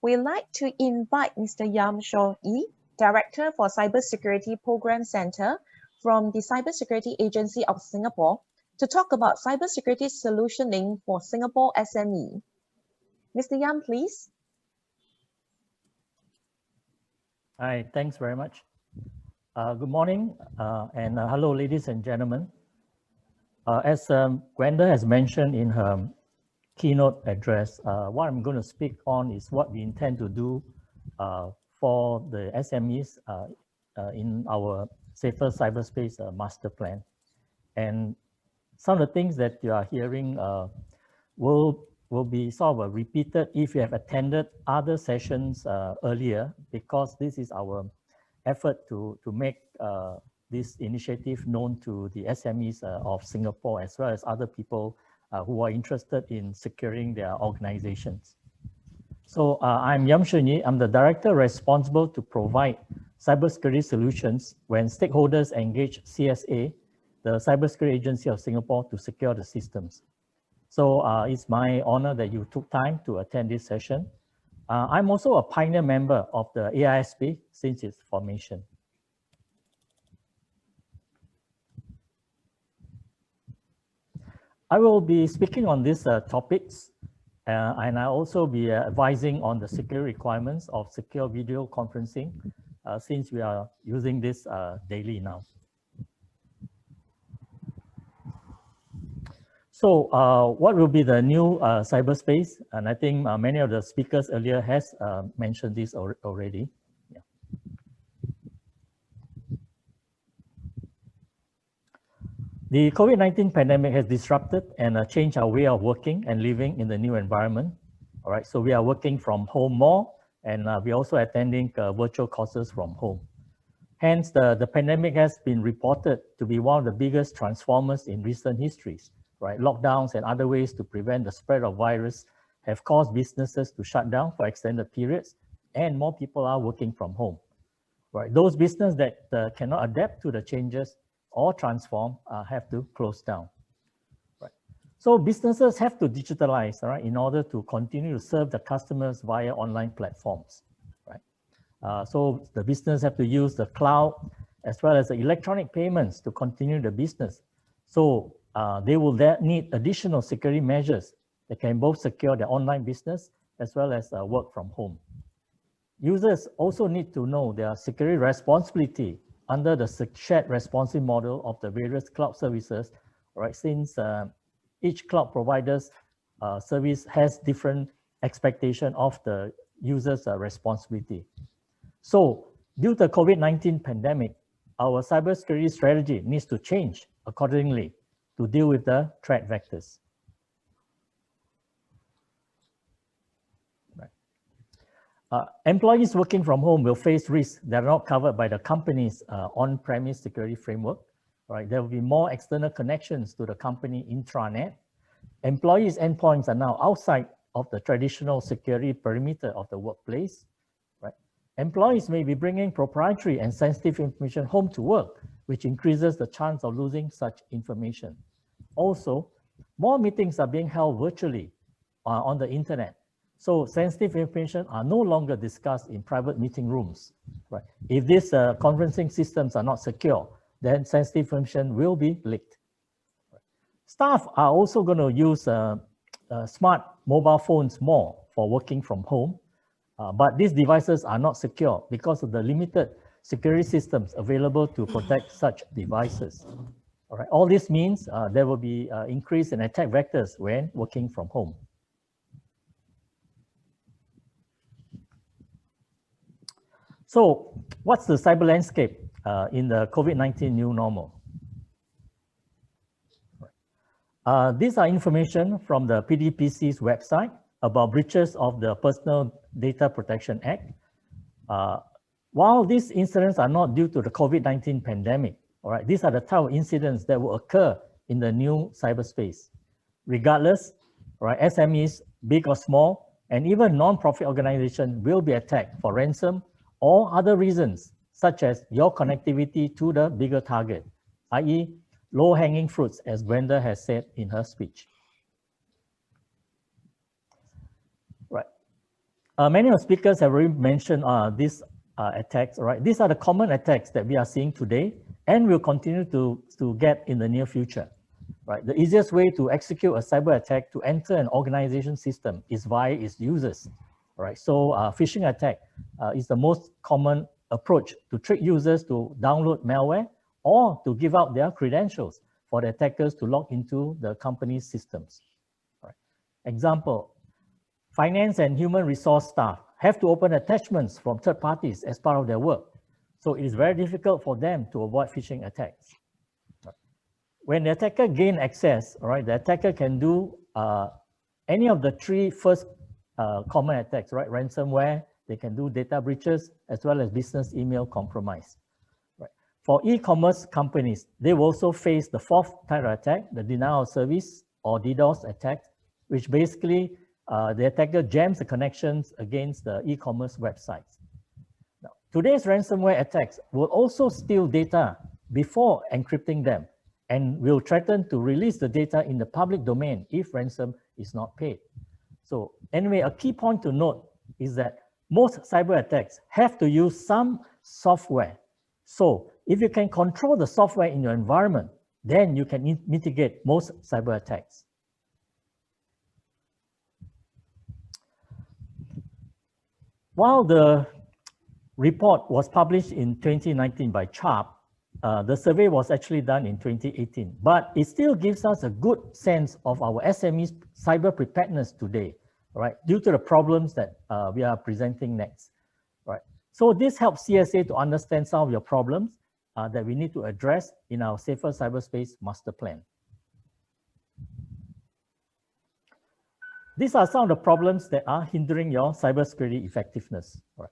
we'd like to invite Mr. Yum Shoen Yih, Director for Cybersecurity Programme Centre from the Cybersecurity Agency of Singapore, to talk about cybersecurity solutioning for Singapore SME. Mr. Yum, please. Hi, thanks very much. Good morning and hello, ladies and gentlemen. As Gwenda has mentioned in her keynote address, what I'm going to speak on is what we intend to do for the SMEs in our Safer Cyberspace master plan. And some of the things that you are hearing will be sort of repeated if you have attended other sessions earlier, because this is our effort to make this initiative known to the SMEs of Singapore, as well as other people who are interested in securing their organizations. So I'm Yum Shoen Yih. I'm the director responsible to provide cybersecurity solutions when stakeholders engage CSA, the Cybersecurity Agency of Singapore, to secure the systems. So it's my honor that you took time to attend this session. I'm also a pioneer member of the AiSP since its formation. I will be speaking on these topics, and I'll also be advising on the security requirements of secure video conferencing, since we are using this daily now. So what will be the new cyberspace? And I think many of the speakers earlier has mentioned this already. Yeah. The COVID-19 pandemic has disrupted and changed our way of working and living in the new environment. All right, so we are working from home more, and we're also attending virtual courses from home. Hence, the pandemic has been reported to be one of the biggest transformers in recent histories. Right, lockdowns and other ways to prevent the spread of virus have caused businesses to shut down for extended periods, and more people are working from home. Right, those businesses that cannot adapt to the changes or transform have to close down. Right, so businesses have to digitalize, right, in order to continue to serve the customers via online platforms. Right, so the business have to use the cloud as well as the electronic payments to continue the business. So they will need additional security measures that can both secure their online business as well as work from home. Users also need to know their security responsibility under the shared responsibility model of the various cloud services, right? Since each cloud provider's service has different expectation of the user's responsibility. So due to the COVID-19 pandemic, our cybersecurity strategy needs to change accordingly to deal with the threat vectors. Right. Employees working from home will face risks that are not covered by the company's on-premise security framework. Right. There will be more external connections to the company intranet. Employees' endpoints are now outside of the traditional security perimeter of the workplace. Right. Employees may be bringing proprietary and sensitive information home to work, which increases the chance of losing such information. Also, more meetings are being held virtually on the internet. So sensitive information are no longer discussed in private meeting rooms. Right? If these conferencing systems are not secure, then sensitive information will be leaked. Right. Staff are also going to use smart mobile phones more for working from home, but these devices are not secure because of the limited security systems available to protect such devices. All right. All this means there will be increase in attack vectors when working from home. So what's the cyber landscape in the COVID-19 new normal? These are information from the PDPC's website about breaches of the Personal Data Protection Act. While these incidents are not due to the COVID-19 pandemic, all right, these are the type of incidents that will occur in the new cyberspace. Regardless, right, SMEs, big or small, and even non-profit organizations will be attacked for ransom or other reasons, such as your connectivity to the bigger target, i.e. low-hanging fruits, as Gwenda has said in her speech. Right. Many of speakers have already mentioned these attacks, right? These are the common attacks that we are seeing today and will continue to get in the near future, right? The easiest way to execute a cyber attack to enter an organization system is via its users, right? So phishing attack is the most common approach to trick users to download malware or to give out their credentials for the attackers to log into the company's systems. Right. Example, finance and human resource staff have to open attachments from third parties as part of their work. So it is very difficult for them to avoid phishing attacks. When the attacker gains access, right, the attacker can do any of the three first common attacks, right? Ransomware, they can do data breaches, as well as business email compromise. Right. For e-commerce companies, they will also face the fourth type of attack, the denial of service or DDoS attack, which basically the attacker jams the connections against the e-commerce websites. Now, today's ransomware attacks will also steal data before encrypting them and will threaten to release the data in the public domain if ransom is not paid. So anyway, a key point to note is that most cyber attacks have to use some software. So if you can control the software in your environment, then you can mitigate most cyber attacks. While the report was published in 2019 by CAAP, the survey was actually done in 2018, but it still gives us a good sense of our SMEs cyber preparedness today, right? Due to the problems that we are presenting next, right? So this helps CSA to understand some of your problems that we need to address in our Safer Cyberspace master plan. These are some of the problems that are hindering your cybersecurity effectiveness. Right?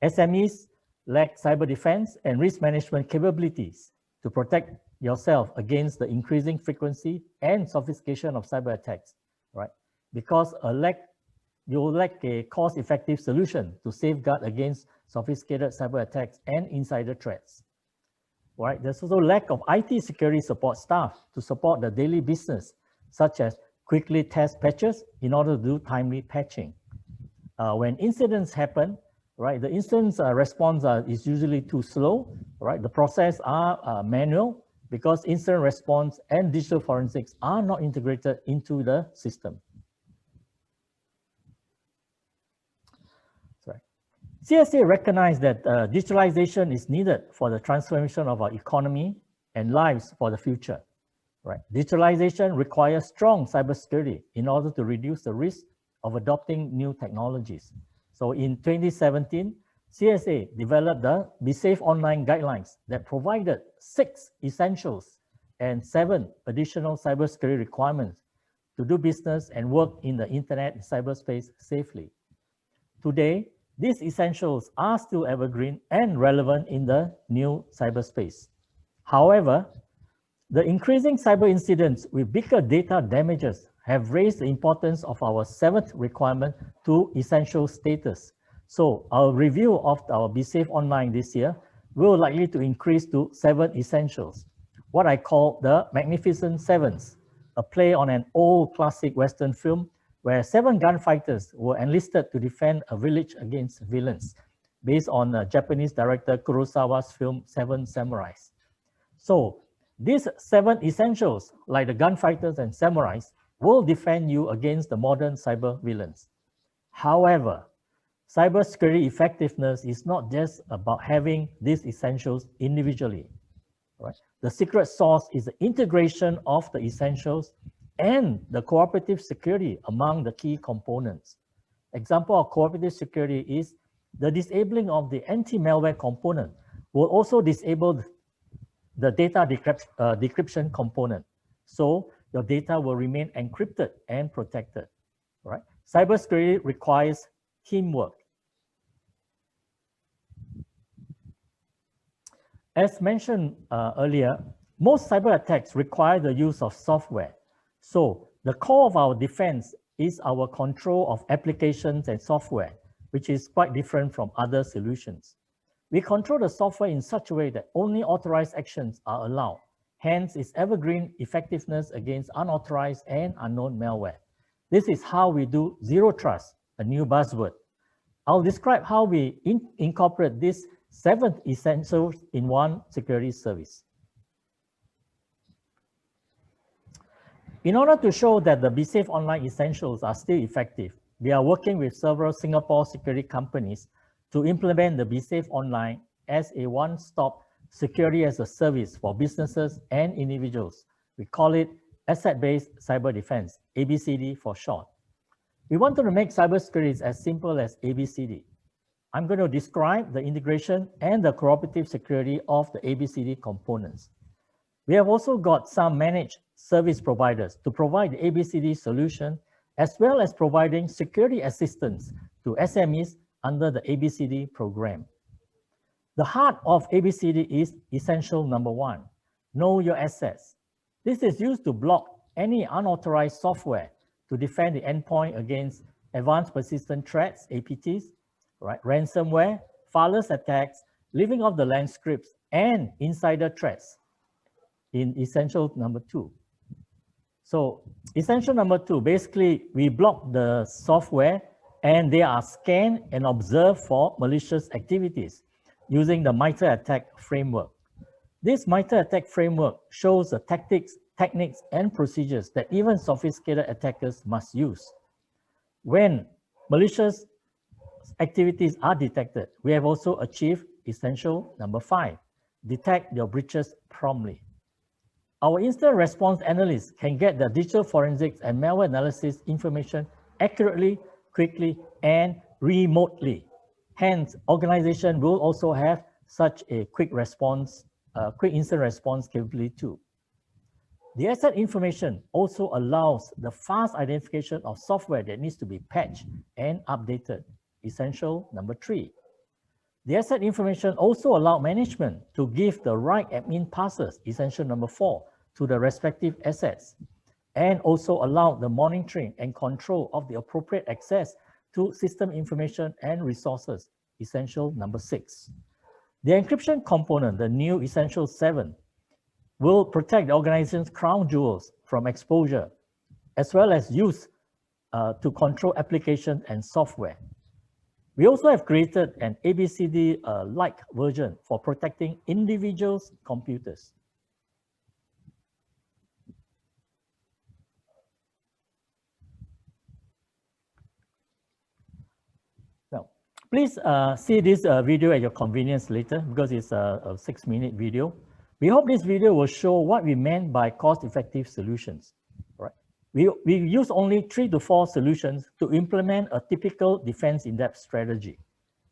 SMEs lack cyber defense and risk management capabilities to protect yourself against the increasing frequency and sophistication of cyber attacks, right? Because you lack a cost-effective solution to safeguard against sophisticated cyber attacks and insider threats. Right? There's also lack of IT security support staff to support the daily business, such as quickly test patches in order to do timely patching. When incidents happen, right, the incident response is usually too slow, right? The process are manual because incident response and digital forensics are not integrated into the system. Sorry. CSA recognized that digitalization is needed for the transformation of our economy and lives for the future. Right. Digitalization requires strong cybersecurity in order to reduce the risk of adopting new technologies. So in 2017, CSA developed the Be Safe Online guidelines that provided 6 essentials and 7 additional cybersecurity requirements to do business and work in the internet cyberspace safely. Today, these essentials are still evergreen and relevant in the new cyberspace. However, the increasing cyber incidents with bigger data damages have raised the importance of our 7th requirement to essential status. So our review of our Be Safe Online this year will likely to increase to 7 essentials, what I call the Magnificent Sevens, a play on an old classic Western film where 7 gunfighters were enlisted to defend a village against villains, based on Japanese director Kurosawa's film Seven Samurais. So these 7 essentials, like the gunfighters and samurais, will defend you against the modern cyber villains. However, cybersecurity effectiveness is not just about having these essentials individually. Right? The secret sauce is the integration of the essentials and the cooperative security among the key components. Example of cooperative security is the disabling of the anti-malware component will also disable the data decryption component. So your data will remain encrypted and protected, right? Cybersecurity requires teamwork. As mentioned earlier, most cyber attacks require the use of software. So the core of our defense is our control of applications and software, which is quite different from other solutions. We control the software in such a way that only authorized actions are allowed. Hence, its evergreen effectiveness against unauthorized and unknown malware. This is how we do zero trust, a new buzzword. I'll describe how we incorporate these 7 essentials in one security service. In order to show that the BeSafe Online Essentials are still effective, we are working with several Singapore security companies to implement the BeSafe Online as a one-stop security as a service for businesses and individuals. We call it Asset-Based Cyber Defense, ABCD for short. We wanted to make cybersecurity as simple as ABCD. I'm going to describe the integration and the cooperative security of the ABCD components. We have also got some managed service providers to provide the ABCD solution, as well as providing security assistance to SMEs under the ABCD program. The heart of ABCD is essential number 1, know your assets. This is used to block any unauthorized software to defend the endpoint against advanced persistent threats, APTs, right? Ransomware, fileless attacks, living off the land scripts, and insider threats in essential number 2. So essential number 2, basically we block the software and they are scanned and observed for malicious activities using the MITRE ATT&CK framework. This MITRE ATT&CK framework shows the tactics, techniques, and procedures that even sophisticated attackers must use. When malicious activities are detected, we have also achieved essential number 5, detect your breaches promptly. Our instant response analysts can get the digital forensics and malware analysis information accurately, quickly, and remotely. Hence, organization will also have such a quick response, quick instant response capability too. The asset information also allows the fast identification of software that needs to be patched and updated. Essential number 3. The asset information also allows management to give the right admin passes, essential number 4, to the respective assets, and also allow the monitoring and control of the appropriate access to system information and resources, essential number 6. The encryption component, the new essential 7, will protect the organization's crown jewels from exposure, as well as use to control applications and software. We also have created an ABCD-like version for protecting individuals' computers. Now, please see this video at your convenience later because it's a 6-minute video. We hope this video will show what we meant by cost-effective solutions. Right? We use only 3 to 4 solutions to implement a typical defense in-depth strategy.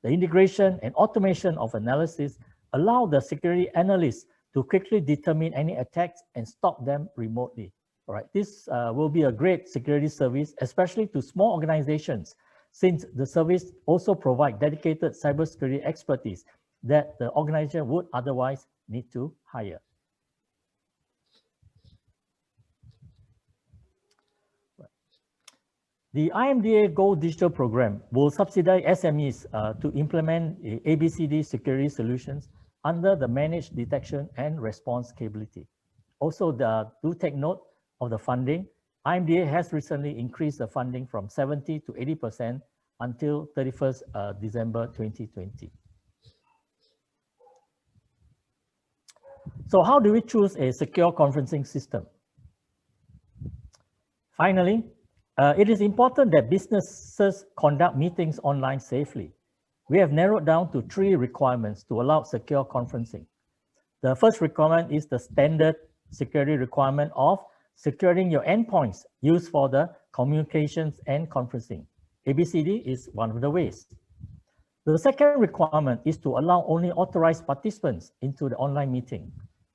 The integration and automation of analysis allow the security analysts to quickly determine any attacks and stop them remotely. All right, this will be a great security service, especially to small organizations, since the service also provides dedicated cybersecurity expertise that the organization would otherwise need to hire. The IMDA Go Digital Program will subsidize SMEs to implement ABCD security solutions under the Managed Detection and Response capability. Also, do take note of the funding. IMDA has recently increased the funding from 70 to 80% until 31st December 2020. So how do we choose a secure conferencing system? Finally, it is important that businesses conduct meetings online safely. We have narrowed down to 3 requirements to allow secure conferencing. The first requirement is the standard security requirement of securing your endpoints used for the communications and conferencing. ABCD is one of the ways. The second requirement is to allow only authorized participants into the online meeting.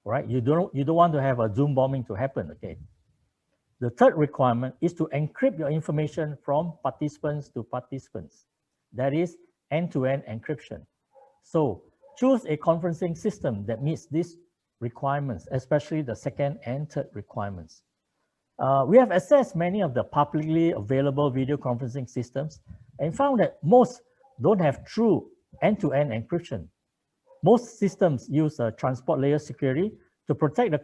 Right? You don't want to have a Zoom bombing to happen, okay? The third requirement is to encrypt your information from participants to participants. That is end-to-end encryption. So choose a conferencing system that meets these requirements, especially the second and third requirements. We have assessed many of the publicly available video conferencing systems and found that most don't have true end-to-end encryption. Most systems use a transport layer security to protect the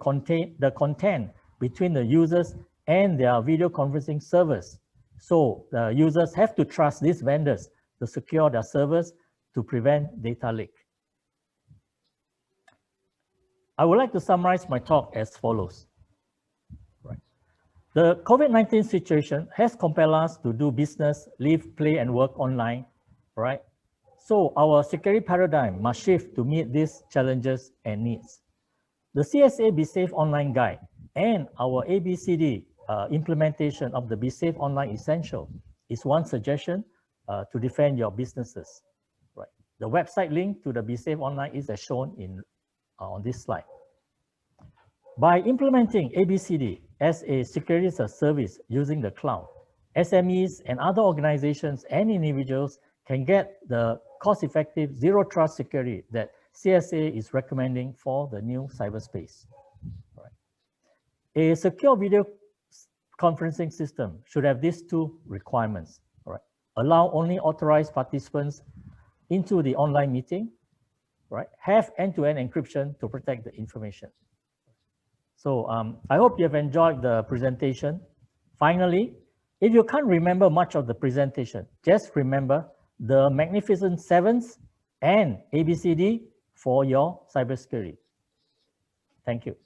content between the users and their video conferencing servers. So the users have to trust these vendors to secure their servers to prevent data leak. I would like to summarize my talk as follows. The COVID-19 situation has compelled us to do business, live, play, and work online, right? So our security paradigm must shift to meet these challenges and needs. The CSA Be Safe Online Guide and our ABCD implementation of the Be Safe Online Essential is one suggestion to defend your businesses. Right. The website link to the Be Safe Online is as shown on this slide. By implementing ABCD as a security as a service using the cloud, SMEs and other organizations and individuals can get the cost-effective zero trust security that CSA is recommending for the new cyberspace. Right. A secure video conferencing system should have these two requirements. Right. Allow only authorized participants into the online meeting. Right. Have end-to-end encryption to protect the information. So I hope you have enjoyed the presentation. Finally, if you can't remember much of the presentation, just remember the Magnificent Sevens and ABCD for your cybersecurity. Thank you.